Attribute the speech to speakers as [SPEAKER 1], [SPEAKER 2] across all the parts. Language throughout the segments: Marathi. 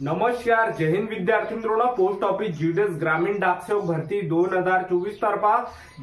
[SPEAKER 1] नमस्कार, जय हिंद विद्यार्थी मित्रांनो. पोस्ट ऑफिस जीडीएस ग्रामीण डाकसेवक भरती 2024 तर्फा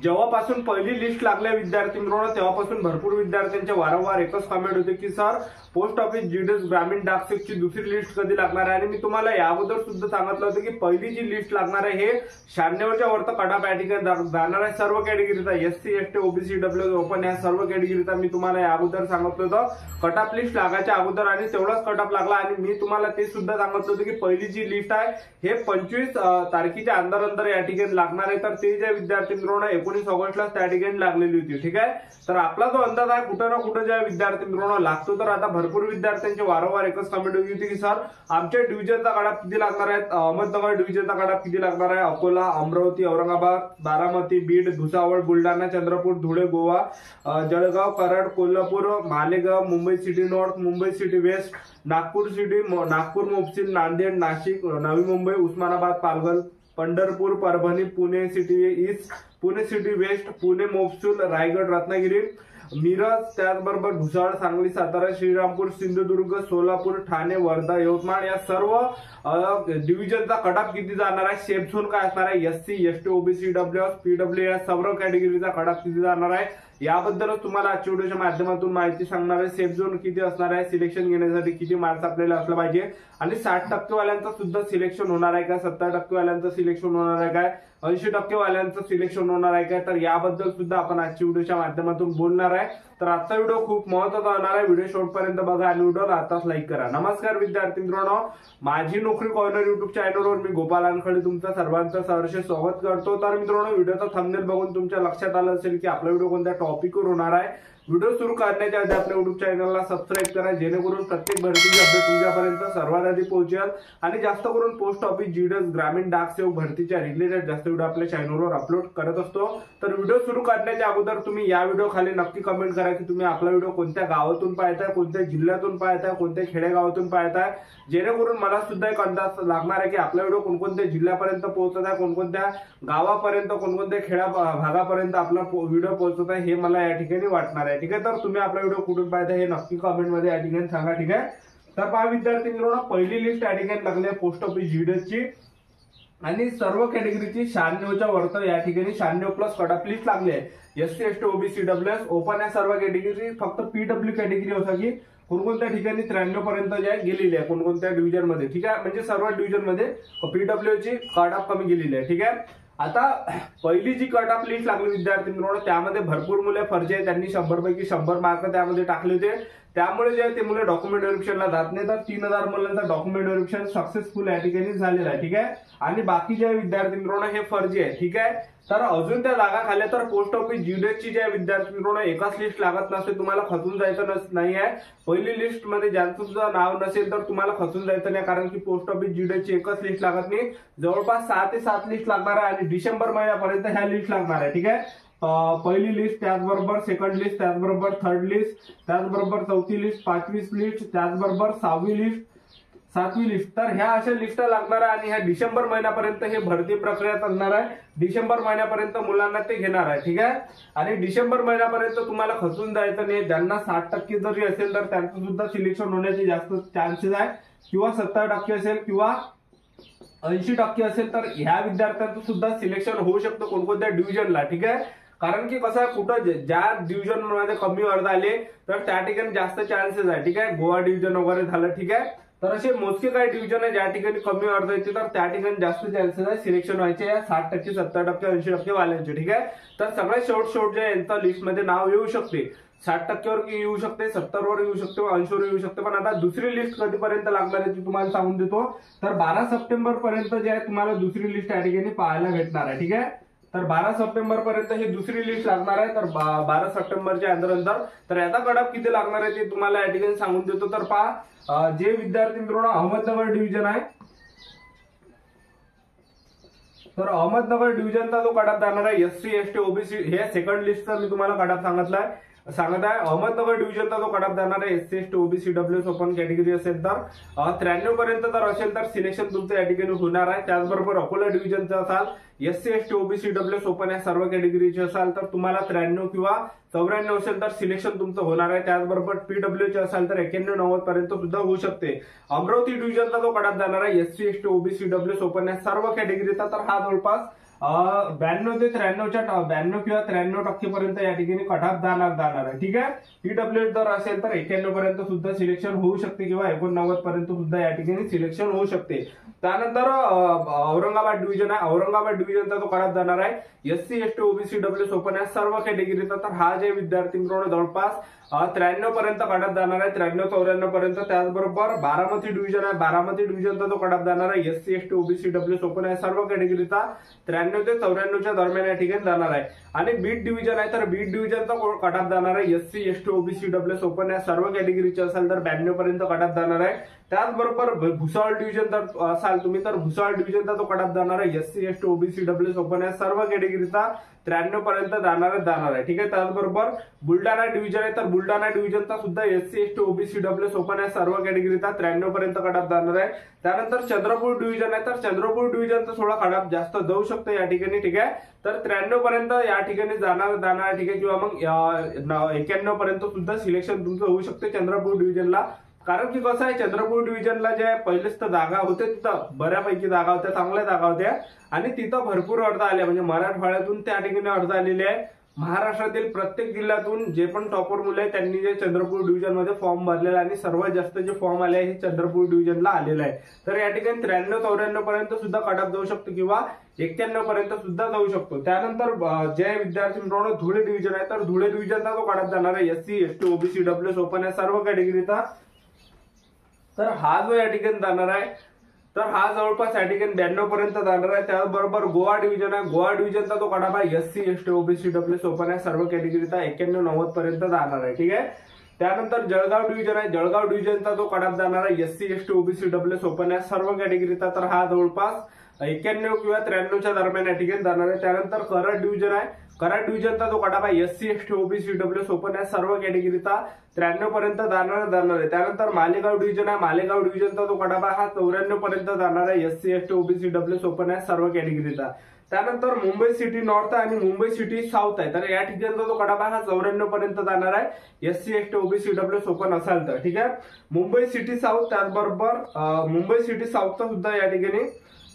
[SPEAKER 1] जेव्हापासून पहिली लिस्ट लागल्या विद्यार्थी मित्रांनो तेव्हापासून भरपूर विद्यार्थ्यांचे वारंवार एकच कमेंट होते की सर पोस्ट ऑफिस जीडीएस ग्रामीण डाकसेवकची दुसरी लिस्ट कधी लागणार आहे. आणि मी तुम्हाला याबद्दल सुद्धा सांगितलं होतं की पहिली जी लिस्ट लागणार आहे हे 96च्या वरती कटाप या ठिकाणी जाणार आहे. सर्व कॅटेगरीचा SC ST OBC W open या सर्व कॅटेगरीचा मी तुम्हाला या अगोदर सांगितलं होतं कटाप लिस्ट लागायच्या अगोदर आणि तेवढाच कटाप लागला. आणि मी तुम्हाला ते सुद्धा सांगितलं होतं की पहिली जी लिस्ट आहे हे 25 तारखेच्या अंदर या ठिकाणी लागणार आहे. तर ते जे विद्यार्थी मित्रांनो 19 ऑगस्टला त्या ठिकाणी लागलेली होती. ठीक आहे, तर आपला जो अंदाज आहे कुठं ना कुठं ज्या विद्यार्थी मित्रांनो लागतो. तर आता भरपूर विद्यार्थ्यांचे वारंवार एकच कमेंट होती होती की सर आमच्या डिव्हिजनचा कटाप किती लागणार आहे. अहमदनगर डिव्हिजनचा कटाप किती लागणार आहे. Akola, Amravati, Aurangabad, Baramati, Beed, Bhusawal, Buldhana, Chandrapur, Dhule, Goa, Jalgaon, Karad, Kolhapur, Malegaon, Mumbai city north, Mumbai city west, Nagpur city, Nagpur mofussil, Nanded, Nashik, Navi Mumbai, Osmanabad, Palghar, Pandharpur, Parbhani, Pune city east, Pune city west, Pune mofussil, Raigad, Ratnagiri, Miraj, त्याचबरोबर भुसावळ, सांगली, सातारा, श्रीरामपूर, सिंधुदुर्ग, सोलापूर, ठाणे, वर्धा, यवतमाळ या सर्व डिव्हिजनचा कटाप किती जाणार आहे. सेफ झोन काय असणार आहे. SC ST OBC WS PW या सर्व कॅटेगरीचा कटाप किती जाणार आहे याबद्दलच तुम्हाला आजच्या व्हिडिओच्या माध्यमातून माहिती सांगणार आहे. सेफ झोन किती असणार आहे, सिलेक्शन घेण्यासाठी किती मार्क्स आपल्याला असलं पाहिजे आणि 60% वाल्यांचं सुद्धा सिलेक्शन होणार आहे का, 70% वाल्यांचं सिलेक्शन होणार आहे काय, 80% वाल्यांचं सिलेक्शन होणार आहे काय, तर याबद्दल सुद्धा आपण आजच्या व्हिडिओच्या माध्यमातून बोलणार आहे. तर आजचा व्हिडिओ खूप महत्त्वाचा होणार आहे. व्हिडिओ शेवटपर्यंत बघा आणि व्हिडिओला आताच लाईक करा. नमस्कार विद्यार्थी मित्रांनो, माझी नोकरी कॉर्नर युट्यूब चॅनलवर मी गोपाल अनखडे तुमचं सर्वांचं सहर्ष स्वागत करतो. तर मित्रांनो व्हिडिओचा थंबनेल बघून तुमच्या लक्षात आलं असेल की आपला व्हिडिओ कोणत्या टॉपिकवर होणार आहे. व्हिडिओ सुरू करण्याच्या आधी आपल्या युट्यूब चॅनलला सबस्क्राईब करा जेणेकरून प्रत्येक भरतीची अपडेट तुमच्यापर्यंत सर्वात आधी पोहोचेल आणि जास्त करून पोस्ट ऑफिस जीडीएस ग्रामीण डाकसेवक भरतीच्या रिलेटेड जास्त व्हिडिओ आपल्या चॅनलवर अपलोड करत असतो. तर व्हिडिओ सुरू करण्याच्या अगोदर तुम्ही या व्हिडिओ खाली नक्की कमेंट करा की तुम्ही आपला व्हिडिओ कोणत्या गावातून पाहताय, कोणत्या जिल्ह्यातून पाहताय, कोणत्या खेडेगावातून पाहताय, जेणेकरून मला सुद्धा एक अंदाज लागणार आहे की आपला व्हिडिओ कोणकोणत्या जिल्ह्यापर्यंत पोहोचत आहे, कोणकोणत्या गावापर्यंत, कोणकोणत्या खेड्या भागापर्यंत आपला व्हिडिओ पोहोचत आहे हे मला या ठिकाणी वाटणार आहे. ठीक आहे, तर तुम्ही आपला व्हिडिओ कुठून पाहताय हे नक्की कमेंट मध्ये या ठिकाणी सांगा. ठीक आहे, तर पहा विद्यार्थी मित्रांनो पहिली लिस्ट या ठिकाणी लागली आहे पोस्ट ऑफिस जीडीएसची आणि सर्व कॅटेगरीची 96च्या वरत या ठिकाणी 96+ कटाप लिस्ट लागली आहे. SC ST OBC WS open या सर्व कॅटेगरी, फक्त पीडब्ल्यू कॅटेगरी होता की कोणकोणत्या ठिकाणी 93 पर्यंत जे गेलेली आहे कोणकोणत्या डिव्हिजन मध्ये. ठीक आहे, म्हणजे सर्व डिव्हिजन मध्ये पीडब्ल्यू ची कटाप कमी गेलेली आहे. ठीक आहे, आता पहिली जी कटाप लिस्ट लागली विद्यार्थी मित्रांनो त्यामध्ये भरपूर मुले फर्जी आहे, त्यांनी 100 पैकी 100 मार्क त्यामध्ये टाकले होते. त्यामुळे जे ते मुलं डॉक्युमेंट व्हेरिफिकेशनला जात नाही. तर 3000 मुलांचं डॉक्युमेंट व्हेरिफिकेशन सक्सेसफुल या ठिकाणी झालेलं आहे. ठीक आहे, आणि बाकी जे विद्यार्थी मित्रांनो हे फर्जी आहे. ठीक आहे, तर अजून त्या जागा खाल्या तर पोस्ट ऑफिस जीडीएसची ज्या विद्यार्थी मित्रांनो एकाच लिस्ट लागत नसते तुम्हाला खचून जायचं नाही आहे. पहिली लिस्ट मध्ये ज्यांचं सुद्धा नाव नसेल तर तुम्हाला खचून जायचं नाही, कारण की पोस्ट ऑफिस जीडीएसची एकच लिस्ट लागत नाही, जवळपास 6 ते 7 लिस्ट लागणार आहे आणि डिसेंबर महिन्यापर्यंत ह्या लिस्ट लागणार आहे. ठीक आहे, पहिली लिस्ट, त्याचबरोबर सेकंड लिस्ट, त्याचबरोबर थर्ड लिस्ट, त्याचबरोबर चौथी लिस्ट, 5वी लिस्ट, त्याचबरोबर 6वी लिस्ट, 7वी लिस्ट. तर ह्या अशा लिस्ट लागणार आहे आणि ह्या डिसेंबर महिन्यापर्यंत हे भरती प्रक्रिया चालणार आहे. डिसेंबर महिन्यापर्यंत मुलांना ते घेणार आहे. ठीक आहे, आणि डिसेंबर महिन्यापर्यंत तुम्हाला खचून जायचं नाही. ज्यांना 60% जरी असेल तर त्यांचं सुद्धा सिलेक्शन होण्याचे जास्त चान्सेस आहे, किंवा 70% असेल किंवा 80% असेल तर ह्या विद्यार्थ्यांचं सुद्धा सिलेक्शन होऊ शकतं कोणकोणत्या डिव्हिजनला. ठीक आहे, कारण की कसं आहे कुठं ज्या डिव्हिजन मध्ये कमी अर्ध आले तर त्या ठिकाणी जास्त चान्सेस आहे. ठीक आहे, गोवा डिव्हिजन वगैरे झालं. ठीक आहे, तर असे मोजके काही डिव्हिजन आहे ज्या ठिकाणी कमी अर्ध येते तर त्या ठिकाणी जास्त चान्सेस आहे सिलेक्शन व्हायचे या 60%, 70%, 80% वाल्यांचे. ठीक आहे, तर सगळ्यात शेवट जे यांचं लिस्टमध्ये नाव येऊ शकते 60% वर येऊ शकते, 70 वर येऊ शकते, 80 वर येऊ शकते. पण आता दुसरी लिस्ट कधीपर्यंत लागणार आहे ती तुम्हाला सांगून देतो. तर 12 सप्टेंबर पर्यंत जे आहे तुम्हाला दुसरी लिस्ट या ठिकाणी पाहायला भेटणार आहे. ठीक आहे, तर 12 सप्टेंबर पर्यंत ही दुसरी लिस्ट लागणार आहे. तर 12 सप्टेंबरच्या अंदर तर याचा कटाप किती लागणार आहे ते तुम्हाला या ठिकाणी सांगून देतो. तर पहा जे विद्यार्थी मित्रांनो अहमदनगर डिव्हिजन आहे तर अहमदनगर डिव्हिजनचा जो कटाप जाणार आहे एससी एसटी ओबीसी हे सेकंड लिस्टचा मी तुम्हाला कटाप सांगितलाय. सांगत आहे. अहमदनगर डिव्हिजनचा जो कट ऑफ जाणार आहे SC ST OBC EWS open category असेल तर 93 पर्यंत जर असेल तर सिलेक्शन तुमचं या ठिकाणी होणार आहे. त्याचबरोबर अकोला डिव्हिजनचा असाल SC ST OBC EWS open या सर्व कॅटेगरीचे असाल तर तुम्हाला 93 किंवा 94 असेल तर सिलेक्शन तुमचं होणार आहे. त्याचबरोबर PW चे असाल तर 91-90 पर्यंत सुद्धा होऊ शकते. अमरावती डिव्हिजनचा जो कट ऑफ जाणार आहे SC ST OBC EWS open या सर्व कॅटेगरीचा तर हा जवळपास 92 ते 92 किंवा 93% पर्यंत या ठिकाणी कट ऑफ जाणार आहे. ठीक आहे. PW जर असेल तर 91 पर्यंत सुद्धा सिलेक्शन होऊ शकते किंवा 89 पर्यंत सुद्धा या ठिकाणी सिलेक्शन होऊ शकते. त्यानंतर औरंगाबाद डिव्हिजन आहे. औरंगाबाद डिव्हिजनचा जो कट ऑफ जाणार आहे SC ST OBC EWS open या सर्व कॅटेगरीचा तर हा जे विद्यार्थी मित्रांनो जवळपास 93 पर्यंत कट ऑफ जाणार आहे. 93-94 पर्यंत. त्याचबरोबर बारामती डिव्हिजन आहे. बारामती डिव्हिजनचा जो कट ऑफ जाणार आहे SC ST OBC EWS open या सर्व कॅटेगरीचा 93 ते 94च्या दरम्यान या ठिकाणी जाणार आहे. आणि बीड डिव्हिजन आहे तर बीड डिव्हिजनचा कट ऑफ जाणार आहे SC ST OBC EWS open या सर्व कॅटेगरीचे असेल तर 92 पर्यंत कट ऑफ जाणार आहे. त्याचबरोबर भुसावळ डिव्हिजन जर असाल तुम्ही तर भुसावळ डिव्हिजनचा जो कट ऑफ जाणार आहे SC ST OBC EWS open या सर्व कॅटेगरीचा 93 पर्यंत जाणार आहे. ठीक आहे. त्याचबरोबर बुलढाणा डिव्हिजन आहे तर बुलढाणा डिव्हिजनचा सुद्धा SC ST OBC EWS open या सर्व कॅटेगरीचा 93 पर्यंत कट ऑफ जाणार आहे. त्यानंतर चंद्रपूर डिव्हिजन आहे तर चंद्रपूर डिव्हिजनचा थोडा कट ऑफ जास्त जाऊ शकतो या ठिकाणी. ठीक आहे. तर 93 पर्यंत या ठिकाणी जाणार. ठीक आहे. किंवा मग 91 पर्यंत सुद्धा सिलेक्शन तुमचं होऊ शकते चंद्रपूर डिव्हिजनला. कारण की कसं आहे चंद्रपूर डिव्हिजनला जे पहिलेच तर जागा होते तिथं बऱ्यापैकी जागा होत्या, चांगल्या जागा होत्या आणि तिथं भरपूर अर्ज आले म्हणजे मराठवाड्यातून त्या ठिकाणी अर्ज आलेले आहे. महाराष्ट्रातील प्रत्येक जिल्ह्यातून जे पण टॉपर मुले आहेत त्यांनी जे चंद्रपूर डिव्हिजन मध्ये फॉर्म भरलेला आणि सर्वात जास्त जे फॉर्म आले आहे हे चंद्रपूर डिव्हिजनला आलेलं आहे. तर या ठिकाणी 93-94 पर्यंत सुद्धा कट ऑफ जाऊ शकतो किंवा 91 पर्यंत सुद्धा जाऊ शकतो. त्यानंतर जे विद्यार्थी मित्रांनो धुळे डिव्हिजन आहे तर धुळे डिव्हिजनचा जो कट ऑफ जाणार आहे SC ST OBC EWS open या सर्व कॅटेगरीचा तर हा जो या ठिकाणी जाणार आहे तर हा जवळपास या ठिकाणी 92 पर्यंत जाणार आहे. त्याचबरोबर गोवा डिव्हिजन आहे. गोवा डिव्हिजनचा जो कट ऑफ आहे SC ST OBC EWS open या सर्व कॅटेगरीचा 91-90 पर्यंत जाणार आहे. ठीक आहे. त्यानंतर जळगाव डिव्हिजन आहे. जळगाव डिव्हिजनचा जो कट ऑफ जाणार आहे SC ST OBC EWS open या सर्व कॅटेगरीचा तर हा जवळपास 91 किंवा 93च्या दरम्यान या ठिकाणी जाणार आहे. त्यानंतर कराड डिव्हिजन आहे. कराड डिव्हिजनचा जो कट ऑफ आहे SC ST OBC EWS open या सर्व कॅटेगरीचा 93 पर्यंत जाणार आहे. त्यानंतर मालेगाव डिव्हिजन आहे. मालेगाव डिव्हिजनचा जो कट ऑफ आहे हा 94 पर्यंत जाणार आहे SC ST OBC EWS open या सर्व कॅटेगरीचा. त्यानंतर मुंबई सिटी नॉर्थ आणि मुंबई सिटी साऊथ आहे तर या ठिकाणचा जो कट ऑफ आहे हा 94 पर्यंत जाणार आहे SC ST OBC EWS open असाल तर. ठीक आहे. मुंबई सिटी साऊथ त्याचबरोबर मुंबई सिटी साऊथचा सुद्धा या ठिकाणी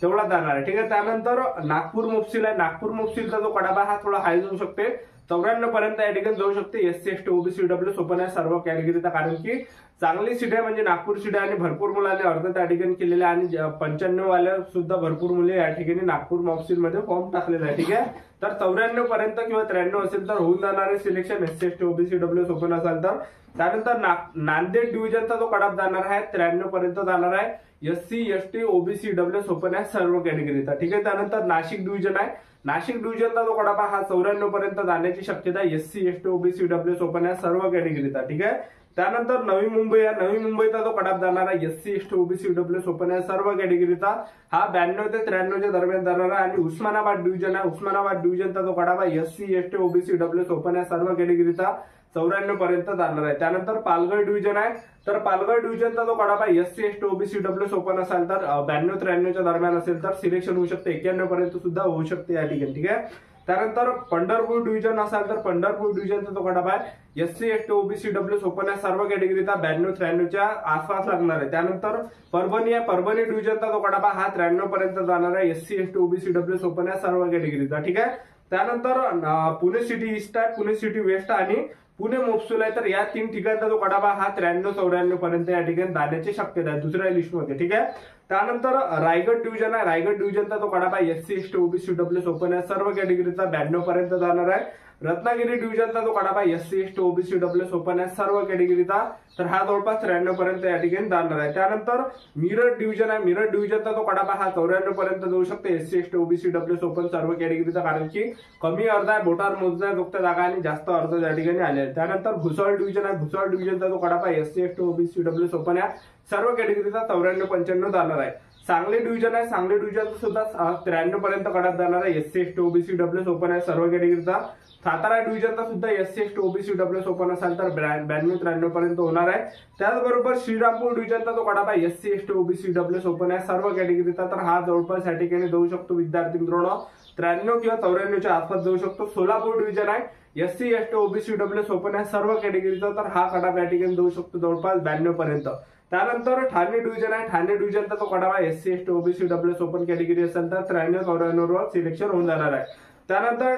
[SPEAKER 1] तेवढा जाणार आहे. ठीक आहे. त्यानंतर नागपूर मुफसिल आहे. नागपूर मुफसिलचा जो कट ऑफ आहे हा थोडा हाय जाऊ शकते 94 पर्यंत या ठिकाणी जाऊ शकते SC ST OBC EWS open या सर्व कॅटेगरीचा. कारण की चांगली सीट आहे म्हणजे नागपूर सीट आहे आणि भरपूर मुलांनी अर्ज त्या ठिकाणी केलेले आणि 95 वाल्या सुद्धा भरपूर मुले या ठिकाणी नागपूर मॉक्सिल मध्ये फॉर्म टाकलेला आहे. ठीक आहे. तर 94 पर्यंत किंवा 93 असेल तर होऊन जाणारे selection SC ST OBC EWS open असाल तर. त्यानंतर नांदेड डिव्हिजनचा जो कट ऑफ जाणार आहे 93 पर्यंत जाणार आहे SC ST OBC EWS open या सर्व कॅटेगरीचा. ठीक आहे. त्यानंतर नाशिक डिव्हिजन आहे. नाशिक डिव्हिजनचा जो कट ऑफ आहे हा 94 पर्यंत जाण्याची शक्यता SC ST OBC EWS open या सर्व कॅटेगरीचा. ठीक आहे. त्यानंतर नवी मुंबई आहे. नवी मुंबईचा जो कट ऑफ जाणार आहे SC ST OBC EWS open या सर्व कॅटेगरीचा हा 92 ते 93च्या दरम्यान जाणार आहे. आणि उस्मानाबाद डिव्हिजन आहे. उस्मानाबाद डिव्हिजनचा जो कट ऑफ आहे SC ST OBC EWS open या सर्व कॅटेगरीचा 94 पर्यंत जाणार आहे. त्यानंतर पालघर डिव्हिजन आहे तर पालघर डिव्हिजनचा जो कट ऑफ आहे SC ST OBC EWS open असेल तर 92-93च्या दरम्यान असेल तर सिलेक्शन होऊ शकते 91 पर्यंत सुद्धा होऊ शकते या ठिकाणी. ठीक आहे. त्यानंतर पंढरपूर डिव्हिजन असेल तर पंढरपूर डिव्हिजनचा जो कट ऑफ आहे SC ST OBC EWS open या सर्व कॅटेगरीचा 92-93च्या आसपास लागणार आहे. त्यानंतर परभणी आहे. परभणी डिव्हिजनचा जो कट ऑफ आहे हा 93 पर्यंत जाणार आहे SC ST OBC EWS open या सर्व कॅटेगरीचा. ठीक आहे. त्यानंतर पुणे सिटी ईस्ट आहे, पुणे सिटी वेस्ट आणि पुणे मोपसूल आहे तर या तीन ठिकाणचा जो कट ऑफ आहे हा 93-94 पर्यंत या ठिकाणी जाण्याची शक्यता आहे दुसऱ्या लिस्टमध्ये. ठीक आहे. त्यानंतर रायगड डिव्हिजन आहे. रायगड डिव्हिजनचा जो कट ऑफ आहे SC ST OBC EWS open या सर्व कॅटेगरीचा 92 पर्यंत जाणार आहे. रत्नागिरी डिव्हिजनचा जो कट ऑफ आहे SC ST OBC EWS open या सर्व कॅटेगरीचा तर हा जवळपास 93 पर्यंत या ठिकाणी जाणार आहे. त्यानंतर मिरज डिव्हिजन आहे. मिरज डिव्हिजनचा जो कट ऑफ आहे हा 94 पर्यंत जाऊ शकते SC ST OBC EWS open सर्व कॅटेगरीचा. कारण की कमी अर्ज आहे, बोटावर मोजण्याजोगत्या जागा आणि जास्त अर्ज या ठिकाणी आले आहेत. त्यानंतर भुसावळ डिव्हिजन आहे. भुसावळ डिव्हिजनचा जो कट ऑफ आहे SC ST OBC EWS open या सर्व कॅटेगरीचा 94-95 जाणार आहे. सांगली डिव्हिजन आहे, सांगली डिव्हिजन सुद्धा 93 पर्यंत कडात जाणार आहे. SC ST OBC EWS open आहे सर्व कॅटेगरीचा. सातारा डिव्हिजनचा सुद्धा SC ST OBC EWS open असेल तर 92-93 पर्यंत होणार आहे. त्याचबरोबर श्रीरामपूर डिव्हिजनचा जो cutoff SC ST OBC EWS open आहे सर्व कॅटेगरीचा, तर हा जवळपास या ठिकाणी जाऊ शकतो विद्यार्थी मित्रांनो 93 किंवा 94च्या आसपास जाऊ शकतो. सोलापूर डिव्हिजन आहे SC ST OBC EWS open आहे सर्व कॅटेगरीचा, तर हा कडापा या ठिकाणी जाऊ शकतो जवळपास 92 पर्यंत. त्यानंतर ठाणे डिव्हिजन आहे, ठाणे डिव्हिजनचा तो कडावा SC ST OBC EWS open category असेल तर 93-94 वर सिलेक्शन होऊन जाणार आहे. त्यानंतर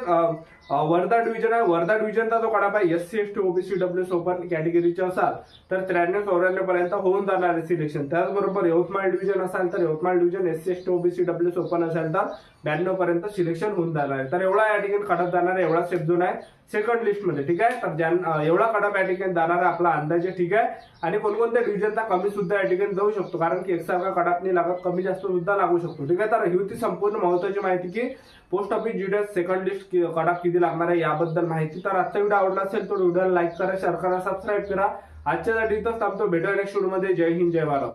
[SPEAKER 1] वर्धा डिव्हिजन आहे, वर्धा डिव्हिजनचा जो cutoff SC ST OBC EWS open कॅटेगरीचा असाल तर 93-94 पर्यंत होऊन जाणार आहे सिलेक्शन. त्याचबरोबर यवतमाळ डिव्हिजन असेल तर Yavatmal division SC ST OBC EWS open असेल तर 92 पर्यंत सिलेक्शन होऊन जाणार आहे. तर एवढा या ठिकाणी कडाप जाणार आहे, एवढा सेफ झोन आहे सेकंड लिस्ट मध्ये. ठीक आहे, तर एवढा कडाप या ठिकाणी जाणार आहे आपला अंदाजे. ठीक आहे, आणि कोणकोणत्या डिव्हिजनचा कमी सुद्धा या ठिकाणी जाऊ शकतो, कारण की एकसारखा कडाप नाही लागत, कमी जास्त सुद्धा लागू शकतो. ठीक आहे, तर ही होती संपूर्ण महत्वाची माहिती की post office GDS second list cutoff किती लागणार आहे याबद्दल माहिती. तर आजचा व्हिडिओ आवडला असेल तर व्हिडिओला लाईक करा, शेअर करा, सबस्क्राईब करा. आजच्यासाठी इथंच थांबतो, भेटूया नेक्स्ट व्हिडिओ मध्ये. जय हिंद, जय भारत.